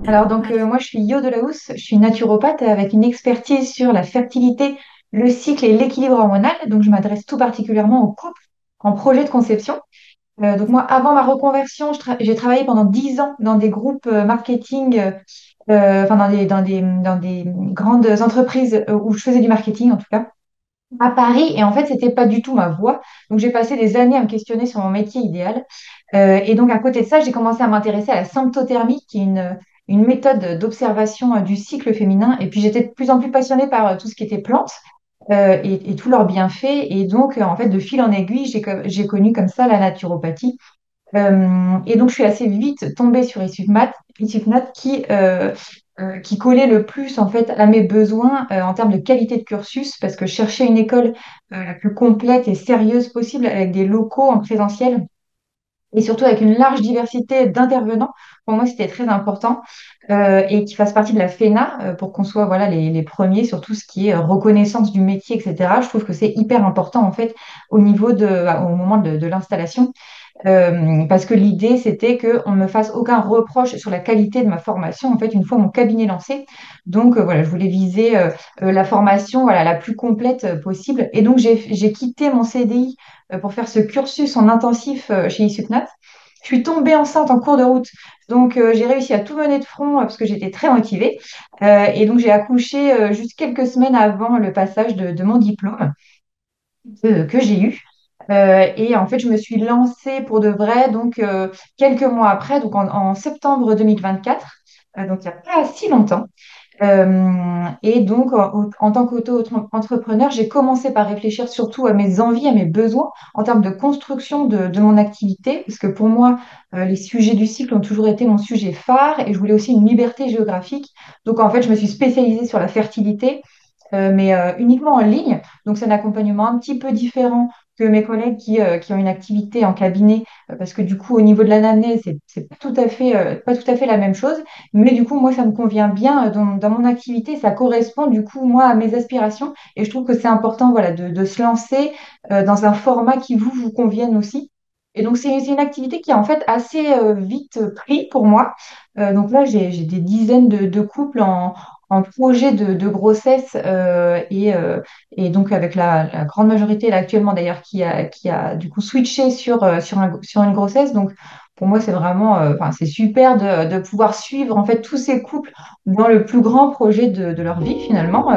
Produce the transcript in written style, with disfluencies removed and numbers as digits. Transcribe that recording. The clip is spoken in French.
Moi je suis Yo de la Housse, je suis naturopathe avec une expertise sur la fertilité, le cycle et l'équilibre hormonal. Donc je m'adresse tout particulièrement aux couples en projet de conception. Moi avant ma reconversion, j'ai travaillé pendant 10 ans dans des groupes marketing, enfin dans des grandes entreprises où je faisais du marketing en tout cas à Paris. Et en fait c'était pas du tout ma voie. Donc j'ai passé des années à me questionner sur mon métier idéal. Et donc, à côté de ça, j'ai commencé à m'intéresser à la symptothermie, qui est une méthode d'observation du cycle féminin. Et puis, j'étais de plus en plus passionnée par tout ce qui était plantes et tous leurs bienfaits. Et donc, en fait, de fil en aiguille, j'ai connu comme ça la naturopathie. Et donc, je suis assez vite tombée sur Isufmat qui collait le plus en fait à mes besoins en termes de qualité de cursus, parce que je cherchais une école la plus complète et sérieuse possible, avec des locaux en présentiel et surtout avec une large diversité d'intervenants. Pour moi, c'était très important et qui fassent partie de la FENA pour qu'on soit voilà, les premiers sur tout ce qui est reconnaissance du métier, etc. Je trouve que c'est hyper important en fait au moment de l'installation. Parce que l'idée, c'était qu'on ne me fasse aucun reproche sur la qualité de ma formation, en fait, une fois mon cabinet lancé. Voilà, je voulais viser la formation voilà, la plus complète possible. Et donc, j'ai quitté mon CDI pour faire ce cursus en intensif chez Isupnat. Je suis tombée enceinte en cours de route. J'ai réussi à tout mener de front parce que j'étais très motivée. Et donc, j'ai accouché juste quelques semaines avant le passage de mon diplôme que j'ai eu. Et en fait, je me suis lancée pour de vrai, quelques mois après, en septembre 2024, donc il n'y a pas si longtemps. En tant qu'auto-entrepreneur, j'ai commencé par réfléchir surtout à mes envies, à mes besoins en termes de construction de mon activité, parce que pour moi, les sujets du cycle ont toujours été mon sujet phare et je voulais aussi une liberté géographique. Donc, en fait, je me suis spécialisée sur la fertilité mais uniquement en ligne. Donc, c'est un accompagnement un petit peu différent que mes collègues qui ont une activité en cabinet, parce que du coup, au niveau de l'anamnèse, c'est pas tout à fait la même chose. Mais du coup, moi, ça me convient bien dans mon activité. Ça correspond du coup, moi, à mes aspirations. Et je trouve que c'est important, voilà, de se lancer dans un format qui vous convienne aussi. Et donc, c'est une activité qui est en fait assez vite pris pour moi. Donc là, j'ai des dizaines de couples en projet de grossesse et donc avec la grande majorité là actuellement d'ailleurs qui a du coup switché sur une grossesse. Donc pour moi c'est vraiment enfin, c'est super de pouvoir suivre en fait tous ces couples dans le plus grand projet de leur vie finalement.